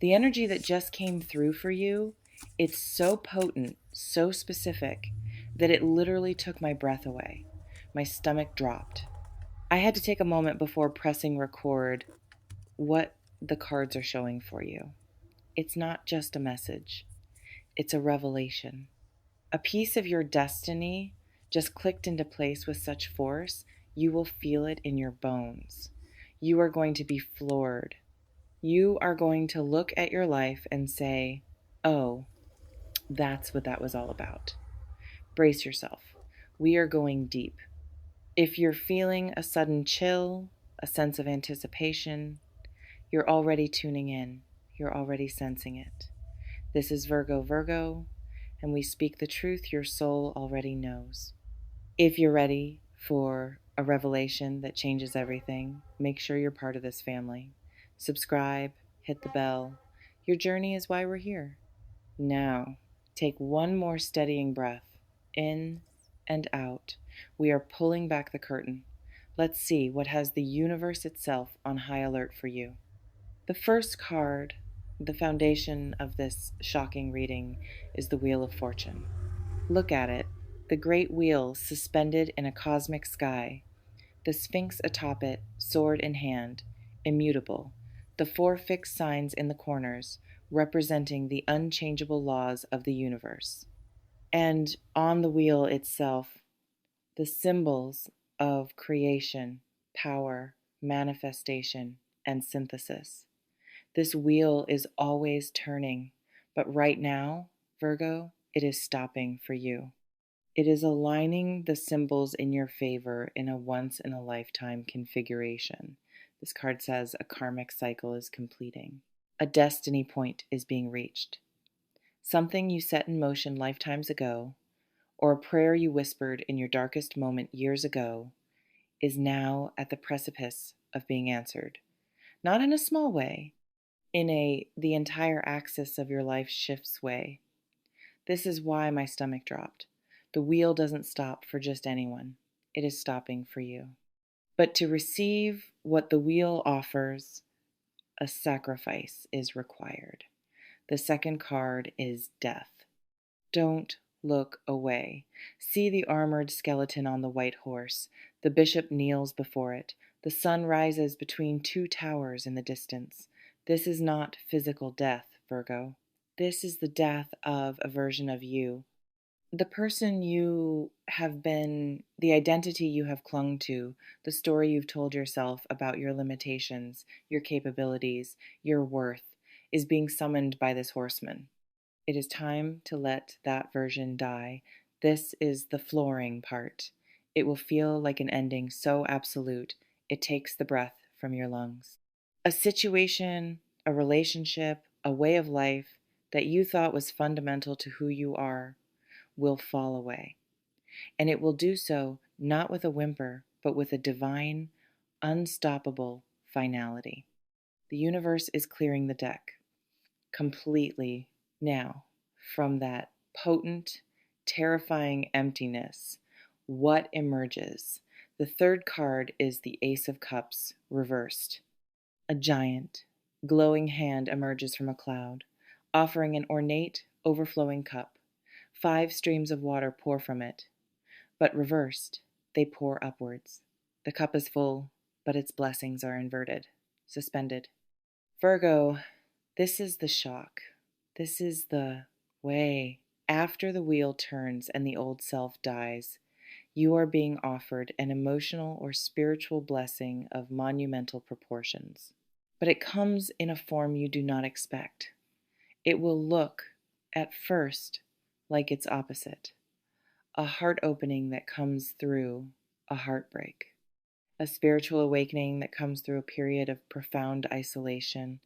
The energy that just came through for you, it's so potent, so specific, that it literally took my breath away. My stomach dropped. I had to take a moment before pressing record what the cards are showing for you. It's not just a message, it's a revelation. A piece of your destiny just clicked into place with such force, you will feel it in your bones. You are going to be floored. You are going to look at your life and say, oh, that's what that was all about. Brace yourself. We are going deep. If you're feeling a sudden chill, a sense of anticipation, you're already tuning in. You're already sensing it. This is Virgo, and we speak the truth your soul already knows. If you're ready for a revelation that changes everything, make sure you're part of this family. Subscribe, hit the bell. Your journey is why we're here. Now, take one more steadying breath, in and out. We are pulling back the curtain. Let's see what has the universe itself on high alert for you. The first card, the foundation of this shocking reading, is the Wheel of Fortune. Look at it, the great wheel suspended in a cosmic sky, the Sphinx atop it, sword in hand, immutable, the four fixed signs in the corners, representing the unchangeable laws of the universe. And on the wheel itself, the symbols of creation, power, manifestation, and synthesis. This wheel is always turning, but right now, Virgo, it is stopping for you. It is aligning the symbols in your favor in a once-in-a-lifetime configuration. This card says a karmic cycle is completing. A destiny point is being reached. Something you set in motion lifetimes ago, or a prayer you whispered in your darkest moment years ago, is now at the precipice of being answered. Not in a small way, in the entire axis of your life shifts way. This is why my stomach dropped. The wheel doesn't stop for just anyone. It is stopping for you. But to receive what the wheel offers, a sacrifice is required. The second card is death. Don't look away. See the armored skeleton on the white horse. The bishop kneels before it. The sun rises between two towers in the distance. This is not physical death, Virgo. This is the death of a version of you. The person you have been, the identity you have clung to, the story you've told yourself about your limitations, your capabilities, your worth, is being summoned by this horseman. It is time to let that version die. This is the flooring part. It will feel like an ending so absolute, it takes the breath from your lungs. A situation, a relationship, a way of life that you thought was fundamental to who you are will fall away. And it will do so not with a whimper, but with a divine, unstoppable finality. The universe is clearing the deck completely now from that potent, terrifying emptiness. What emerges? The third card is the Ace of Cups reversed. A giant, glowing hand emerges from a cloud, offering an ornate, overflowing cup. 5 streams of water pour from it, but reversed, they pour upwards. The cup is full, but its blessings are inverted, suspended. Virgo, this is the shock. This is the way. After the wheel turns and the old self dies, you are being offered an emotional or spiritual blessing of monumental proportions. But it comes in a form you do not expect. It will look, at first, like its opposite, a heart opening that comes through a heartbreak, a spiritual awakening that comes through a period of profound isolation,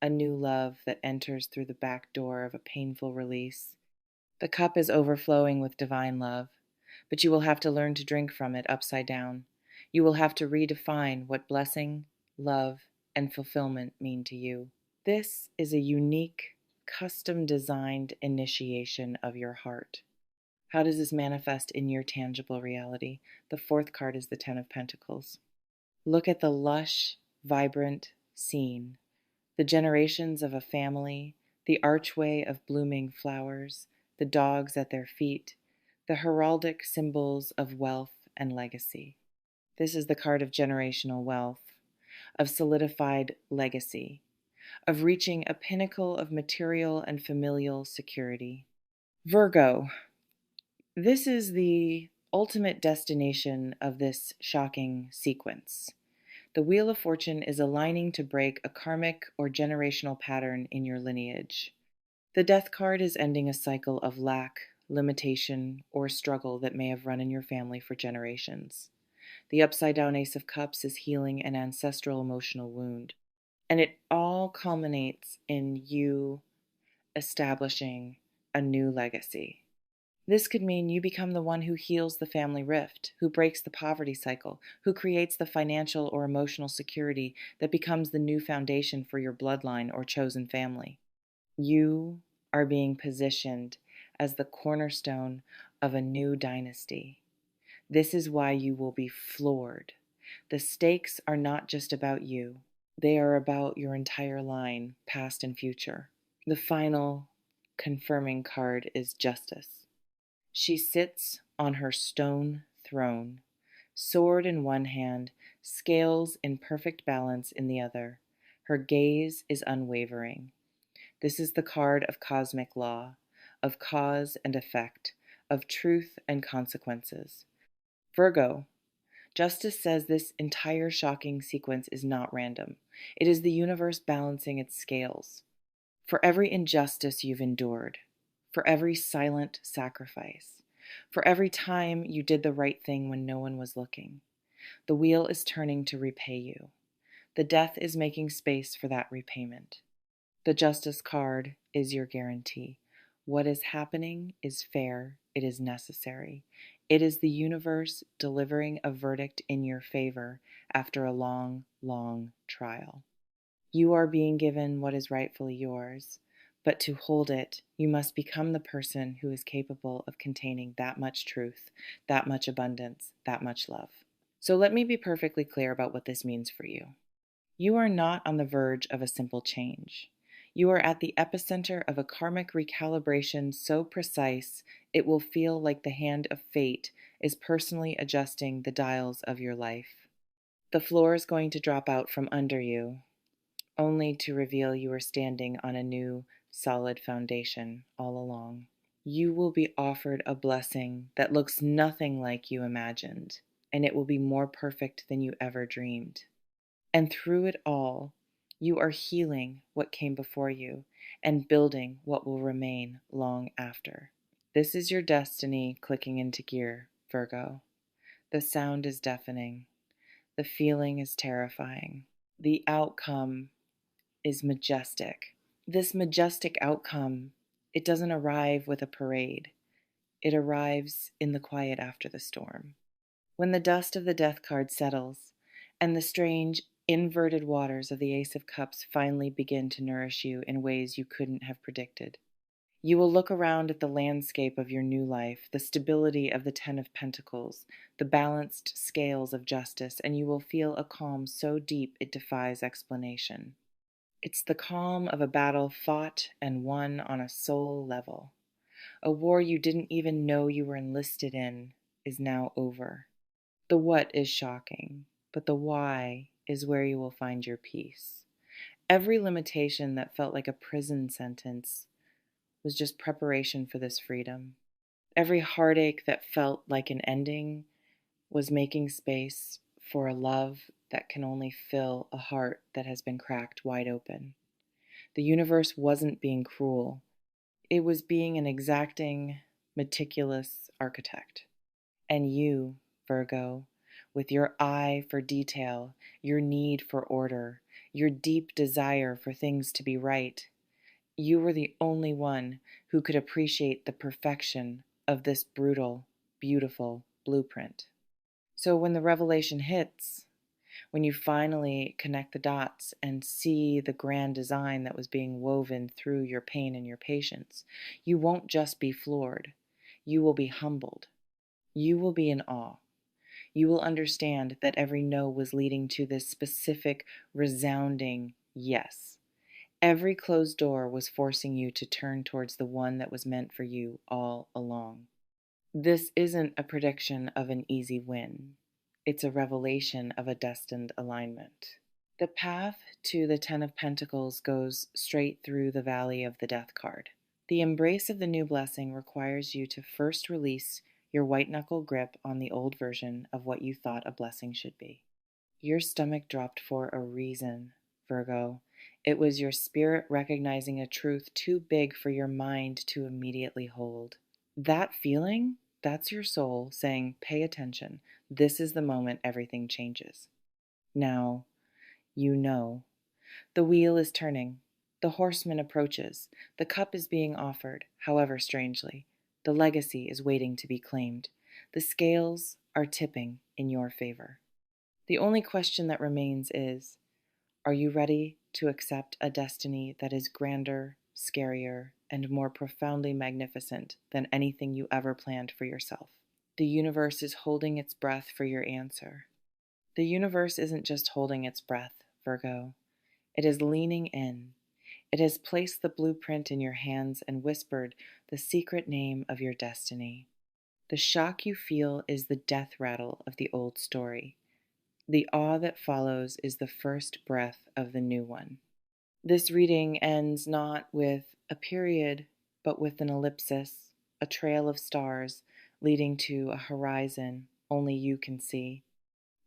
a new love that enters through the back door of a painful release. The cup is overflowing with divine love, but you will have to learn to drink from it upside down. You will have to redefine what blessing, love, and fulfillment mean to you. This is a unique, custom-designed initiation of your heart. How does this manifest in your tangible reality? The fourth card is the Ten of Pentacles. Look at the lush, vibrant scene. The generations of a family, the archway of blooming flowers, the dogs at their feet, the heraldic symbols of wealth and legacy. This is the card of generational wealth, of solidified legacy, of reaching a pinnacle of material and familial security. Virgo, this is the ultimate destination of this shocking sequence. The Wheel of Fortune is aligning to break a karmic or generational pattern in your lineage. The Death card is ending a cycle of lack, limitation, or struggle that may have run in your family for generations. The upside down Ace of Cups is healing an ancestral emotional wound. And it all culminates in you establishing a new legacy. This could mean you become the one who heals the family rift, who breaks the poverty cycle, who creates the financial or emotional security that becomes the new foundation for your bloodline or chosen family. You are being positioned as the cornerstone of a new dynasty. This is why you will be floored. The stakes are not just about you. They are about your entire line, past and future. The final confirming card is Justice. She sits on her stone throne, sword in one hand, scales in perfect balance in the other. Her gaze is unwavering. This is the card of cosmic law, of cause and effect, of truth and consequences. Virgo, Justice says this entire shocking sequence is not random. It is the universe balancing its scales. For every injustice you've endured, for every silent sacrifice, for every time you did the right thing when no one was looking, the wheel is turning to repay you. The Death is making space for that repayment. The Justice card is your guarantee. What is happening is fair. It is necessary. It is the universe delivering a verdict in your favor after a long, long trial. You are being given what is rightfully yours, but to hold it, you must become the person who is capable of containing that much truth, that much abundance, that much love. So let me be perfectly clear about what this means for you. You are not on the verge of a simple change. You are at the epicenter of a karmic recalibration so precise it will feel like the hand of fate is personally adjusting the dials of your life. The floor is going to drop out from under you, only to reveal you are standing on a new, solid foundation all along. You will be offered a blessing that looks nothing like you imagined, and it will be more perfect than you ever dreamed. And through it all, you are healing what came before you and building what will remain long after. This is your destiny clicking into gear, Virgo. The sound is deafening. The feeling is terrifying. The outcome is majestic. This majestic outcome, it doesn't arrive with a parade. It arrives in the quiet after the storm. When the dust of the Death card settles and the strange inverted waters of the Ace of Cups finally begin to nourish you in ways you couldn't have predicted. You will look around at the landscape of your new life, the stability of the Ten of Pentacles, the balanced scales of justice, and you will feel a calm so deep it defies explanation. It's the calm of a battle fought and won on a soul level. A war you didn't even know you were enlisted in is now over. The what is shocking, but the why is where you will find your peace. Every limitation that felt like a prison sentence was just preparation for this freedom. Every heartache that felt like an ending was making space for a love that can only fill a heart that has been cracked wide open. The universe wasn't being cruel. It was being an exacting, meticulous architect. And you, Virgo, with your eye for detail, your need for order, your deep desire for things to be right, you were the only one who could appreciate the perfection of this brutal, beautiful blueprint. So when the revelation hits, when you finally connect the dots and see the grand design that was being woven through your pain and your patience, you won't just be floored. You will be humbled. You will be in awe. You will understand that every no was leading to this specific, resounding yes. Every closed door was forcing you to turn towards the one that was meant for you all along. This isn't a prediction of an easy win. It's a revelation of a destined alignment. The path to the Ten of Pentacles goes straight through the Valley of the Death card. The embrace of the new blessing requires you to first release your white-knuckle grip on the old version of what you thought a blessing should be. Your stomach dropped for a reason, Virgo. It was your spirit recognizing a truth too big for your mind to immediately hold. That feeling, that's your soul saying, pay attention. This is the moment everything changes. Now, you know. The wheel is turning. The horseman approaches. The cup is being offered, however strangely. The legacy is waiting to be claimed. The scales are tipping in your favor. The only question that remains is, are you ready to accept a destiny that is grander, scarier, and more profoundly magnificent than anything you ever planned for yourself? The universe is holding its breath for your answer. The universe isn't just holding its breath, Virgo. It is leaning in. It has placed the blueprint in your hands and whispered the secret name of your destiny. The shock you feel is the death rattle of the old story. The awe that follows is the first breath of the new one. This reading ends not with a period, but with an ellipsis, a trail of stars leading to a horizon only you can see.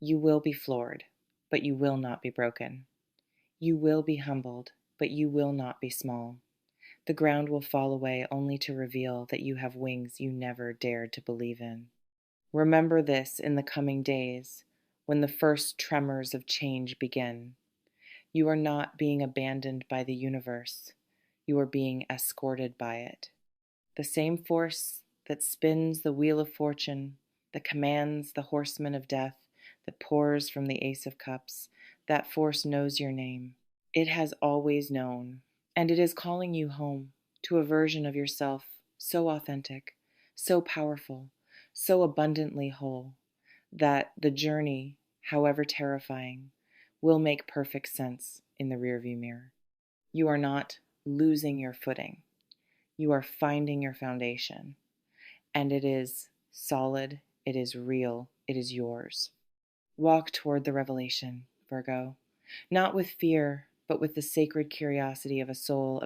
You will be floored, but you will not be broken. You will be humbled, but you will not be small. The ground will fall away only to reveal that you have wings you never dared to believe in. Remember this in the coming days, when the first tremors of change begin. You are not being abandoned by the universe. You are being escorted by it. The same force that spins the wheel of fortune, that commands the horseman of death, that pours from the Ace of Cups, that force knows your name. It has always known, and it is calling you home to a version of yourself so authentic, so powerful, so abundantly whole, that the journey, however terrifying, will make perfect sense in the rearview mirror. You are not losing your footing. You are finding your foundation, and it is solid, it is real, it is yours. Walk toward the revelation, Virgo, not with fear, but with the sacred curiosity of a soul